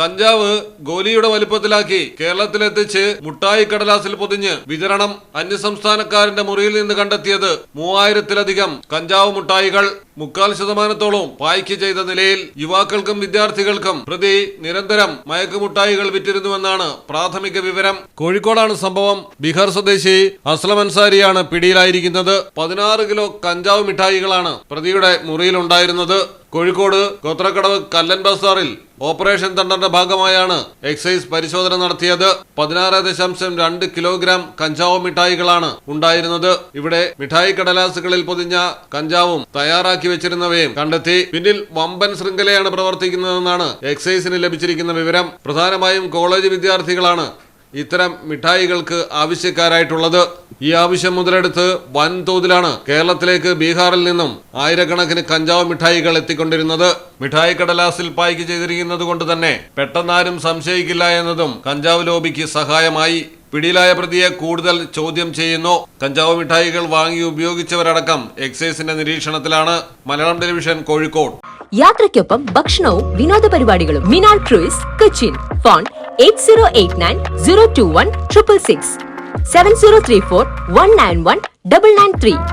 കഞ്ചാവ് ഗോലിയുടെ വലിപ്പത്തിലാക്കി കേരളത്തിലെത്തിച്ച് മുട്ടായി കടലാസിൽ പൊതിഞ്ഞ് വിതരണം. അന്യസംസ്ഥാനക്കാരന്റെ മുറിയിൽ നിന്ന് കണ്ടെത്തിയത് 3000-ലധികം കഞ്ചാവ് മുട്ടായികൾ. 3/4% പായ്ക്ക് ചെയ്ത നിലയിൽ. യുവാക്കൾക്കും വിദ്യാർത്ഥികൾക്കും പ്രതി നിരന്തരം മയക്കുമുട്ടായികൾ വിറ്റിരുന്നുവെന്നാണ് പ്രാഥമിക വിവരം. കോഴിക്കോടാണ് സംഭവം. ബീഹാർ സ്വദേശി അസ്ലം അൻസാരിയാണ് പിടിയിലായിരിക്കുന്നത്. 16 കിലോ കഞ്ചാവ് മിഠായികളാണ് പ്രതിയുടെ മുറിയിലുണ്ടായിരുന്നത്. കോഴിക്കോട് കോത്രക്കടവ് കല്ലൻ ബസാറിൽ ഓപ്പറേഷൻ തണ്ടറിന്റെ ഭാഗമായാണ് എക്സൈസ് പരിശോധന നടത്തിയത്. 16.2 കിലോഗ്രാം കഞ്ചാവ് മിഠായികളാണ് ഉണ്ടായിരുന്നത്. ഇവിടെ മിഠായി കടലാസുകളിൽ പൊതിഞ്ഞ കഞ്ചാവും തയ്യാറാക്കി വെച്ചിരുന്നവയും കണ്ടെത്തി. പിന്നിൽ വമ്പൻ ശൃംഖലയാണ് പ്രവർത്തിക്കുന്നതെന്നാണ് എക്സൈസിന് ലഭിച്ചിരിക്കുന്ന വിവരം. പ്രധാനമായും കോളേജ് വിദ്യാർത്ഥികളാണ് ഇത്തരം മിഠായികൾക്ക് ആവശ്യക്കാരായിട്ടുള്ളത്. ഈ ആവശ്യം മുതലെടുത്ത് വൻതോതിലാണ് കേരളത്തിലേക്ക് ബീഹാറിൽ നിന്നും ആയിരക്കണക്കിന് കഞ്ചാവ് മിഠായികൾ എത്തിക്കൊണ്ടിരുന്നത്. മിഠായി കടലാസിൽ പായ്ക്ക് ചെയ്തിരിക്കുന്നത് കൊണ്ട് തന്നെ പെട്ടെന്നാരും സംശയിക്കില്ല എന്നതും കഞ്ചാവ് ലോബിക്ക് സഹായമായി. പിടിയിലായ പ്രതിയെ കൂടുതൽ ചോദ്യം ചെയ്യുന്നു. കഞ്ചാവ് മിഠായികൾ വാങ്ങി ഉപയോഗിച്ചവരടക്കം എക്സൈസിന്റെ നിരീക്ഷണത്തിലാണ്. മലയാളം ടെലിവിഷൻ, കോഴിക്കോട്. യാത്രയ്ക്കൊപ്പം ഭക്ഷണവും വിനോദ പരിപാടികളും. മിനാൾ ക്രൂയിസ്, കൊച്ചിൻ. ഫോൺ 8089 021 666 7034 191 993.